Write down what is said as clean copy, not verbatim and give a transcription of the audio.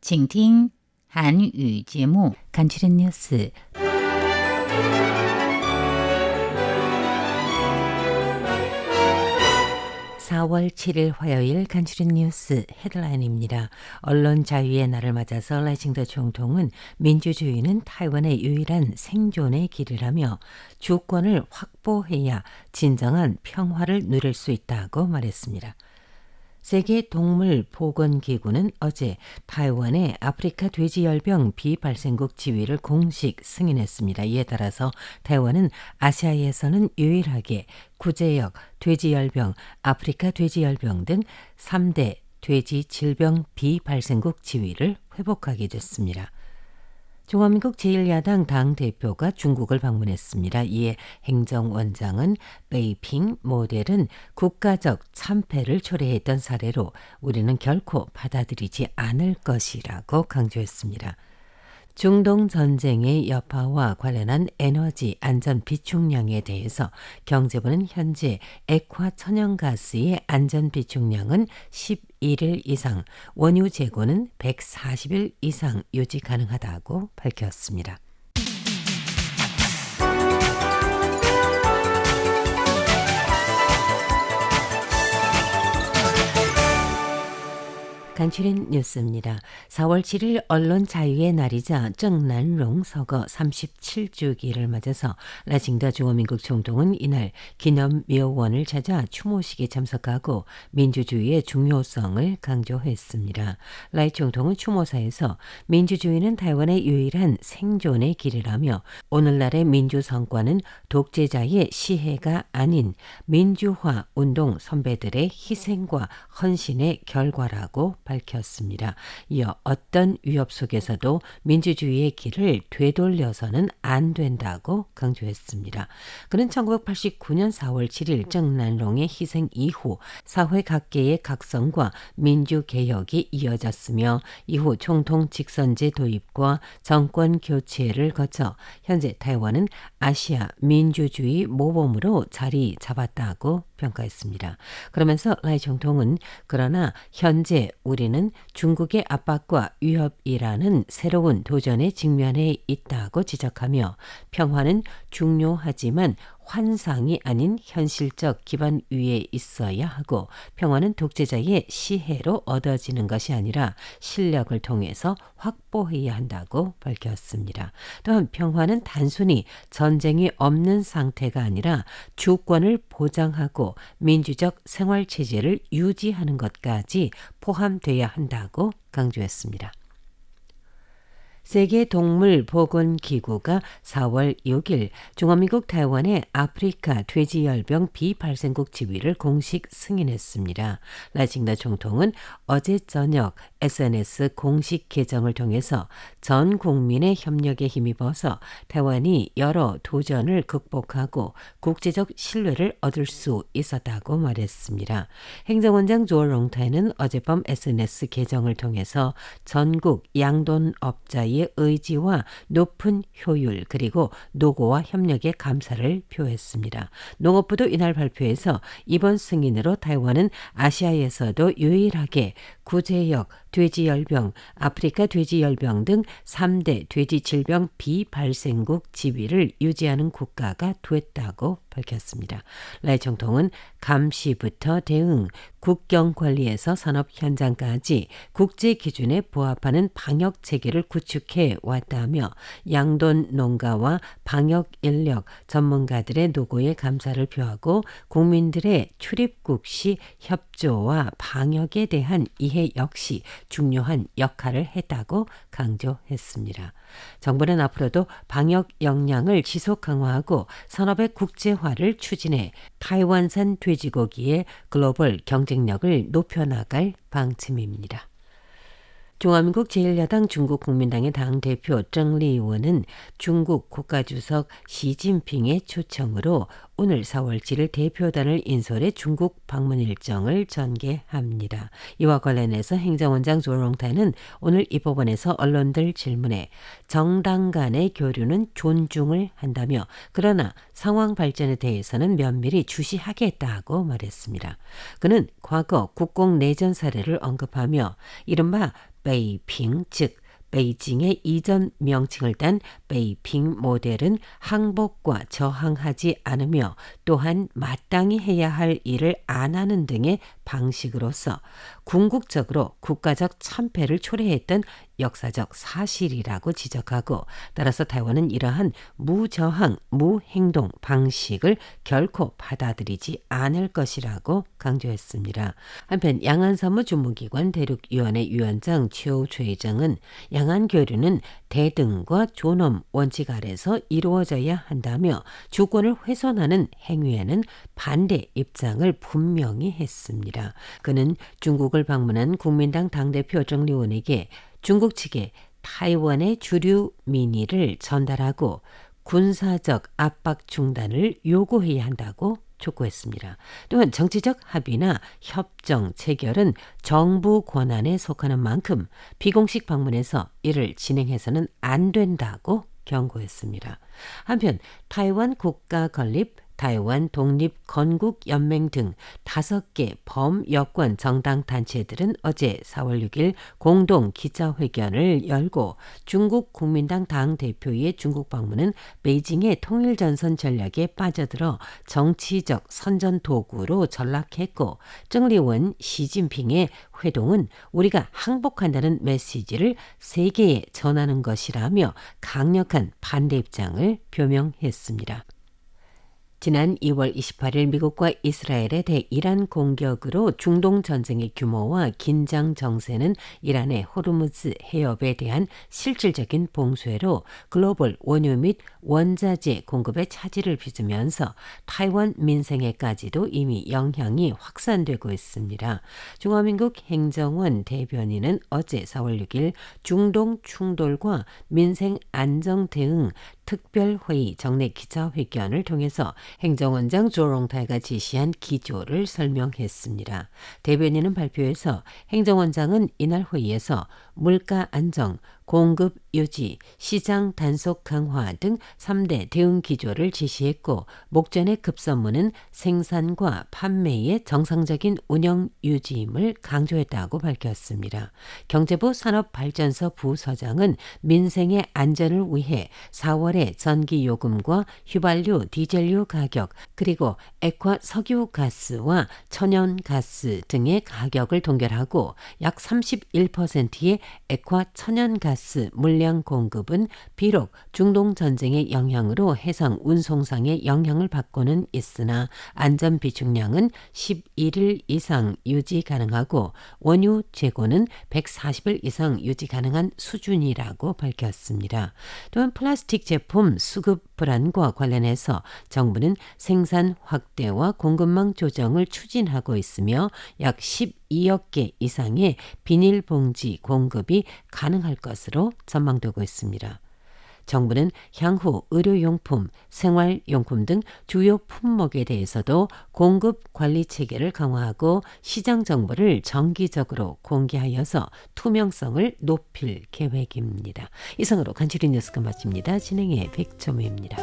请听韩语节目 간추린 뉴스. (4월 7일) 화요일 간추린 뉴스 헤드라인입니다. 언론 자유의 날을 맞아서 라이칭더 총통은 민주주의는 타이완의 유일한 생존의 길이라며 주권을 확보해야 진정한 평화를 누릴 수 있다고 말했습니다. 세계동물보건기구는 어제 타이완의 아프리카 돼지열병 비발생국 지위를 공식 승인했습니다. 이에 따라서 타이완은 아시아에서는 유일하게 구제역 돼지열병, 아프리카 돼지열병 등 3대 돼지 질병 비발생국 지위를 회복하게 됐습니다. 중화민국 제1야당 당대표가 중국을 방문했습니다. 이에 행정원장은 베이핑 모델은 국가적 참패를 초래했던 사례로 우리는 결코 받아들이지 않을 것이라고 강조했습니다. 중동 전쟁의 여파와 관련한 에너지 안전 비축량에 대해서 경제부는 현재 액화 천연가스의 안전 비축량은 11일 이상, 원유 재고는 140일 이상 유지 가능하다고 밝혔습니다. 간추린 뉴스입니다. 4월 7일 언론 자유의 날이자 정난롱 서거 37주기를 맞아서 라칭더 중화민국 총통은 이날 기념묘원을 찾아 추모식에 참석하고 민주주의의 중요성을 강조했습니다. 라이 총통은 추모사에서 민주주의는 타이완의 유일한 생존의 길이라며 오늘날의 민주성과는 독재자의 시해가 아닌 민주화 운동 선배들의 희생과 헌신의 결과라고 밝혔습니다. 이어 어떤 위협 속에서도 민주주의의 길을 되돌려서는 안 된다고 강조했습니다. 그는 1989년 4월 7일 정난롱의 희생 이후 사회 각계의 각성과 민주개혁이 이어졌으며 이후 총통 직선제 도입과 정권 교체를 거쳐 현재 타이완은 아시아 민주주의 모범으로 자리 잡았다고 평가했습니다. 그러면서 라이 총통은 그러나 현재 우리는 중국의 압박과 위협이라는 새로운 도전에 직면해 있다고 지적하며 평화는 중요하지만 환상이 아닌 현실적 기반 위에 있어야 하고 평화는 독재자의 시해로 얻어지는 것이 아니라 실력을 통해서 확보해야 한다고 밝혔습니다. 또한 평화는 단순히 전쟁이 없는 상태가 아니라 주권을 보장하고 민주적 생활체제를 유지하는 것까지 포함돼야 한다고 강조했습니다. 세계동물보건기구가 4월 6일 중화민국 타이완의 아프리카 돼지열병 비발생국 지위를 공식 승인했습니다. 라칭더 총통은 어제 저녁 SNS 공식 계정을 통해서 전 국민의 협력에 힘입어서 타이완이 여러 도전을 극복하고 국제적 신뢰를 얻을 수 있었다고 말했습니다. 행정원장 조롱타이는 어젯밤 SNS 계정을 통해서 전국 양돈업자의 의지와 높은 효율 그리고 노고와 협력에 감사를 표했습니다. 농업부도 이날 발표에서 이번 승인으로 타이완은 아시아에서도 유일하게 구제역 돼지열병, 아프리카 돼지열병 등 3대 돼지질병 비발생국 지위를 유지하는 국가가 됐다고 밝혔습니다. 라이 총통은 감시부터 대응, 국경 관리에서 산업 현장까지 국제 기준에 부합하는 방역 체계를 구축해 왔다며 양돈 농가와 방역 인력 전문가들의 노고에 감사를 표하고 국민들의 출입국 시 협조와 방역에 대한 이해 역시 중요한 역할을 했다고 강조했습니다. 정부는 앞으로도 방역 역량을 지속 강화하고 산업의 국제화를 추진해 타이완산 돼지고기의 글로벌 경쟁력을 높여나갈 방침입니다. 중화민국 제1야당 중국국민당의 당대표 정리원은 중국 국가주석 시진핑의 초청으로 오늘 4월 7일 대표단을 인솔해 중국 방문 일정을 전개합니다. 이와 관련해서 행정원장 조롱타는 오늘 이 법원에서 언론들 질문에 정당 간의 교류는 존중을 한다며 그러나 상황 발전에 대해서는 면밀히 주시하겠다고 말했습니다. 그는 과거 국공내전 사례를 언급하며 이른바 베이핑, 즉 베이징의 이전 명칭을 딴 베이핑 모델은 항복과 저항하지 않으며 또한 마땅히 해야 할 일을 안 하는 등의 방식으로서 궁극적으로 국가적 참패를 초래했던 역사적 사실이라고 지적하고, 따라서 타이완은 이러한 무저항, 무행동 방식을 결코 받아들이지 않을 것이라고 강조했습니다. 한편 양안사무주무기관 대륙위원회 위원장 최우최정은 양안 교류는 대등과 존엄 원칙 아래서 이루어져야 한다며 주권을 훼손하는 행위에는 반대 입장을 분명히 했습니다. 그는 중국을 방문한 국민당 당대표 정리원에게 중국 측에 타이완의 주류 민의를 전달하고 군사적 압박 중단을 요구해야 한다고 촉구했습니다. 또한 정치적 합의나 협정 체결은 정부 권한에 속하는 만큼 비공식 방문에서 이를 진행해서는 안 된다고 경고했습니다. 한편 타이완 국가 건립, 타이완 독립건국연맹 등 5개 범여권 정당 단체들은 어제 4월 6일 공동 기자회견을 열고 중국 국민당 당대표의 중국 방문은 베이징의 통일전선 전략에 빠져들어 정치적 선전 도구로 전락했고, 정리원 시진핑의 회동은 우리가 항복한다는 메시지를 세계에 전하는 것이라며 강력한 반대 입장을 표명했습니다. 지난 2월 28일 미국과 이스라엘의 대이란 공격으로 중동 전쟁의 규모와 긴장 정세는 이란의 호르무즈 해협에 대한 실질적인 봉쇄로 글로벌 원유 및 원자재 공급의 차질을 빚으면서 타이완 민생에까지도 이미 영향이 확산되고 있습니다. 중화민국 행정원 대변인은 어제 4월 6일 중동 충돌과 민생 안정 대응 특별회의 정례 기자회견을 통해서 행정원장 조롱타이가 지시한 기조를 설명했습니다. 대변인은 발표에서 행정원장은 이날 회의에서 물가 안정, 공급 유지, 시장 단속 강화 등 3대 대응 기조를 지시했고, 목전의 급선무는 생산과 판매의 정상적인 운영 유지임을 강조했다고 밝혔습니다. 경제부 산업발전소 부서장은 민생의 안전을 위해 4월에 전기요금과 휘발유, 디젤유 가격, 그리고 액화 석유가스와 천연가스 등의 가격을 동결하고 약 31%의 액화 천연가스 물량 공급은 비록 중동 전쟁의 영향으로 해상 운송상의 영향을 받고는 있으나 안전 비축량은 11일 이상 유지 가능하고 원유 재고는 140일 이상 유지 가능한 수준이라고 밝혔습니다. 또한 플라스틱 제품 수급 불안과 관련해서 정부는 생산 확대와 공급망 조정을 추진하고 있으며 약 12억 개 이상의 비닐봉지 공급이 가능할 것으로 전망되고 있습니다. 정부는 향후 의료용품, 생활용품 등 주요 품목에 대해서도 공급 관리 체계를 강화하고 시장 정보를 정기적으로 공개하여서 투명성을 높일 계획입니다. 이상으로 간추린 뉴스가 마칩니다. 진행의 백점우입니다.